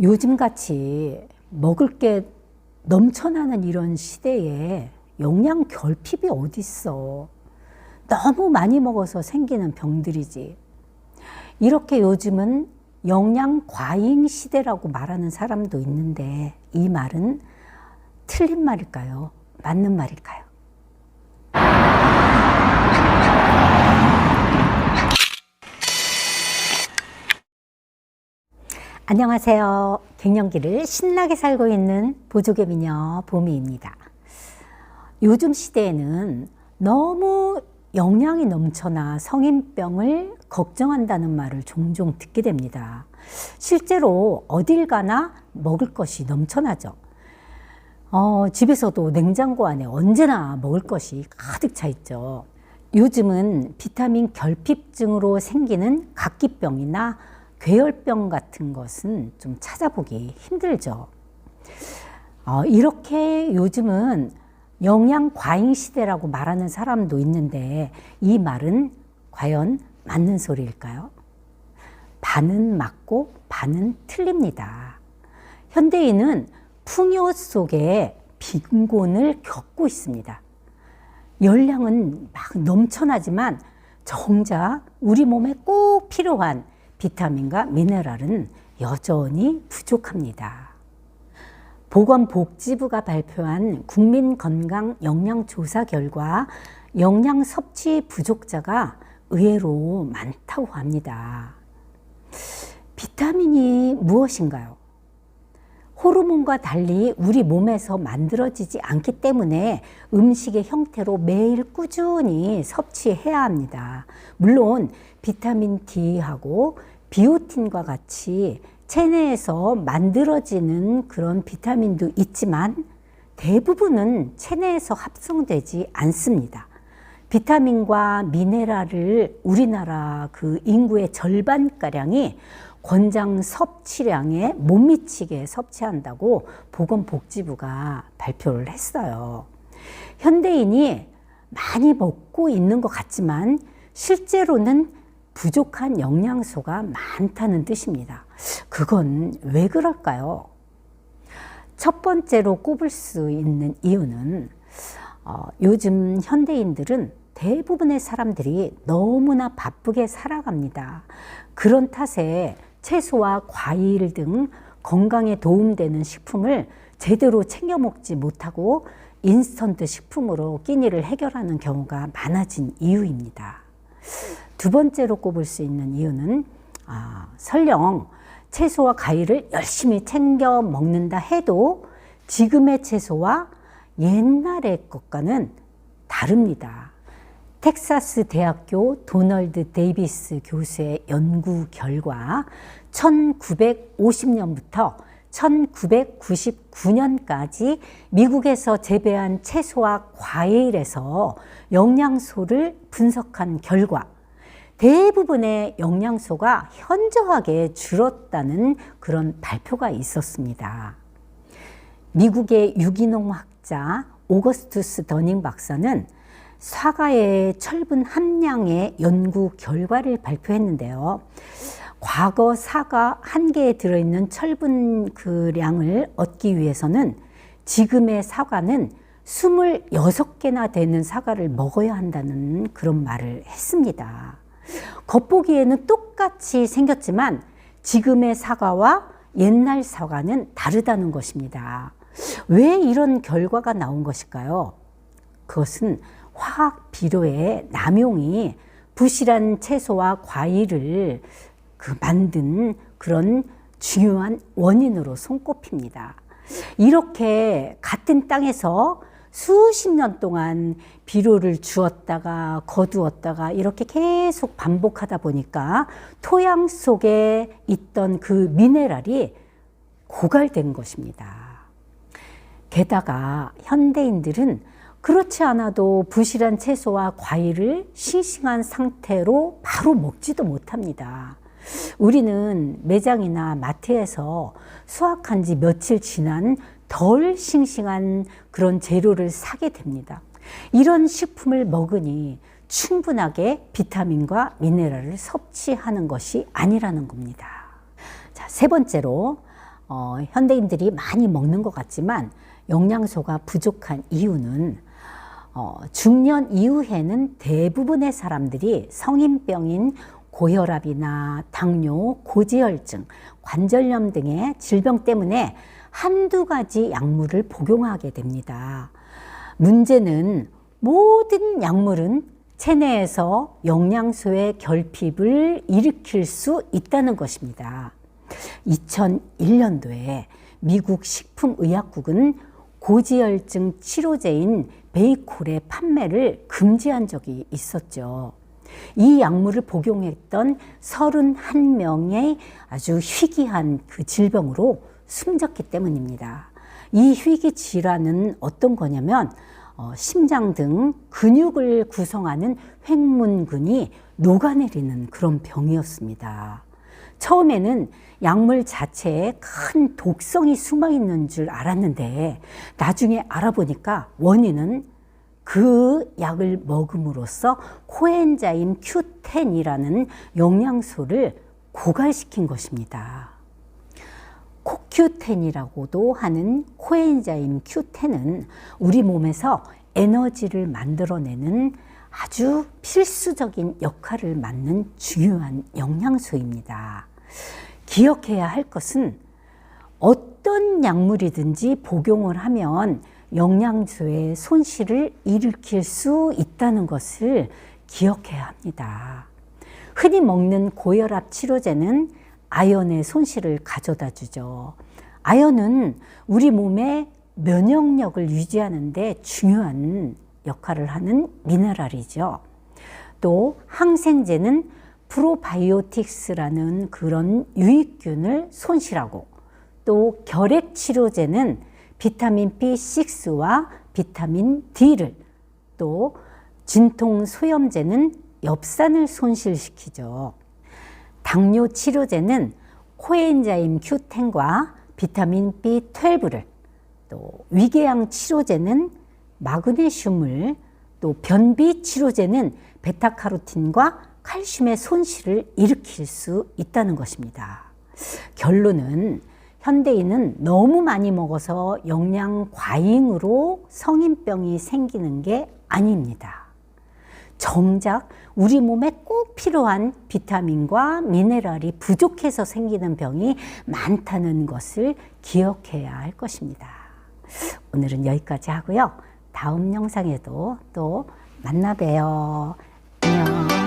요즘같이 먹을 게 넘쳐나는 이런 시대에 영양 결핍이 어디 있어. 너무 많이 먹어서 생기는 병들이지. 이렇게 요즘은 영양 과잉 시대라고 말하는 사람도 있는데 이 말은 틀린 말일까요? 맞는 말일까요? 안녕하세요. 갱년기를 신나게 살고 있는 보조개 미녀 보미입니다. 요즘 시대에는 너무 영양이 넘쳐나 성인병을 걱정한다는 말을 종종 듣게 됩니다. 실제로 어딜 가나 먹을 것이 넘쳐나죠. 집에서도 냉장고 안에 언제나 먹을 것이 가득 차 있죠. 요즘은 비타민 결핍증으로 생기는 각기병이나 괴혈병 같은 것은 좀 찾아보기 힘들죠. 이렇게 요즘은 영양 과잉 시대라고 말하는 사람도 있는데 이 말은 과연 맞는 소리일까요? 반은 맞고 반은 틀립니다. 현대인은 풍요 속에 빈곤을 겪고 있습니다. 열량은 막 넘쳐나지만 정작 우리 몸에 꼭 필요한 비타민과 미네랄은 여전히 부족합니다. 보건복지부가 발표한 국민건강영양조사 결과 영양 섭취 부족자가 의외로 많다고 합니다. 비타민이 무엇인가요? 호르몬과 달리 우리 몸에서 만들어지지 않기 때문에 음식의 형태로 매일 꾸준히 섭취해야 합니다. 물론 비타민 D하고 비오틴과 같이 체내에서 만들어지는 그런 비타민도 있지만 대부분은 체내에서 합성되지 않습니다. 비타민과 미네랄을 우리나라 그 인구의 절반가량이 권장 섭취량에 못 미치게 섭취한다고 보건복지부가 발표를 했어요. 현대인이 많이 먹고 있는 것 같지만 실제로는 부족한 영양소가 많다는 뜻입니다. 그건 왜 그럴까요? 첫 번째로 꼽을 수 있는 이유는 요즘 현대인들은 대부분의 사람들이 너무나 바쁘게 살아갑니다. 그런 탓에 채소와 과일 등 건강에 도움되는 식품을 제대로 챙겨 먹지 못하고 인스턴트 식품으로 끼니를 해결하는 경우가 많아진 이유입니다. 두 번째로 꼽을 수 있는 이유는 설령 채소와 과일을 열심히 챙겨 먹는다 해도 지금의 채소와 옛날의 것과는 다릅니다. 텍사스 대학교 도널드 데이비스 교수의 연구 결과 1950년부터 1999년까지 미국에서 재배한 채소와 과일에서 영양소를 분석한 결과 대부분의 영양소가 현저하게 줄었다는 그런 발표가 있었습니다. 미국의 유기농학자 오거스투스 더닝 박사는 사과의 철분 함량의 연구 결과를 발표했는데요. 과거 사과 한 개에 들어있는 철분 그 량을 얻기 위해서는 지금의 사과는 26개나 되는 사과를 먹어야 한다는 그런 말을 했습니다. 겉보기에는 똑같이 생겼지만 지금의 사과와 옛날 사과는 다르다는 것입니다. 왜 이런 결과가 나온 것일까요? 그것은 화학 비료의 남용이 부실한 채소와 과일을 만든 그런 중요한 원인으로 손꼽힙니다. 이렇게 같은 땅에서 수십 년 동안 비료를 주었다가 거두었다가 이렇게 계속 반복하다 보니까 토양 속에 있던 그 미네랄이 고갈된 것입니다. 게다가 현대인들은 그렇지 않아도 부실한 채소와 과일을 싱싱한 상태로 바로 먹지도 못합니다. 우리는 매장이나 마트에서 수확한 지 며칠 지난 덜 싱싱한 그런 재료를 사게 됩니다. 이런 식품을 먹으니 충분하게 비타민과 미네랄을 섭취하는 것이 아니라는 겁니다. 자, 세 번째로 현대인들이 많이 먹는 것 같지만 영양소가 부족한 이유는 중년 이후에는 대부분의 사람들이 성인병인 고혈압이나 당뇨, 고지혈증, 관절염 등의 질병 때문에 한두 가지 약물을 복용하게 됩니다. 문제는 모든 약물은 체내에서 영양소의 결핍을 일으킬 수 있다는 것입니다. 2001년도에 미국 식품의약국은 고지혈증 치료제인 베이콜의 판매를 금지한 적이 있었죠. 이 약물을 복용했던 31명의 아주 희귀한 그 질병으로 숨졌기 때문입니다. 이 희귀 질환은 어떤 거냐면 심장 등 근육을 구성하는 횡문근이 녹아내리는 그런 병이었습니다. 처음에는 약물 자체에 큰 독성이 숨어 있는 줄 알았는데 나중에 알아보니까 원인은 그 약을 먹음으로써 코엔자임 Q10이라는 영양소를 고갈시킨 것입니다. CoQ10이라고도 하는 코엔자임 Q10은 우리 몸에서 에너지를 만들어내는 아주 필수적인 역할을 맡는 중요한 영양소입니다. 기억해야 할 것은 어떤 약물이든지 복용을 하면 영양소의 손실을 일으킬 수 있다는 것을 기억해야 합니다. 흔히 먹는 고혈압 치료제는 아연의 손실을 가져다 주죠. 아연은 우리 몸의 면역력을 유지하는 데 중요한 역할을 하는 미네랄이죠. 또 항생제는 프로바이오틱스라는 그런 유익균을 손실하고, 또 결핵 치료제는 비타민 B6와 비타민 D를, 또 진통 소염제는 엽산을 손실시키죠. 당뇨 치료제는 코엔자임 Q10과 비타민 B12를, 또 위궤양 치료제는 마그네슘을, 또 변비 치료제는 베타카로틴과 칼슘의 손실을 일으킬 수 있다는 것입니다. 결론은 현대인은 너무 많이 먹어서 영양 과잉으로 성인병이 생기는 게 아닙니다. 정작 우리 몸에 꼭 필요한 비타민과 미네랄이 부족해서 생기는 병이 많다는 것을 기억해야 할 것입니다. 오늘은 여기까지 하고요. 다음 영상에도 또 만나 봬요. 안녕.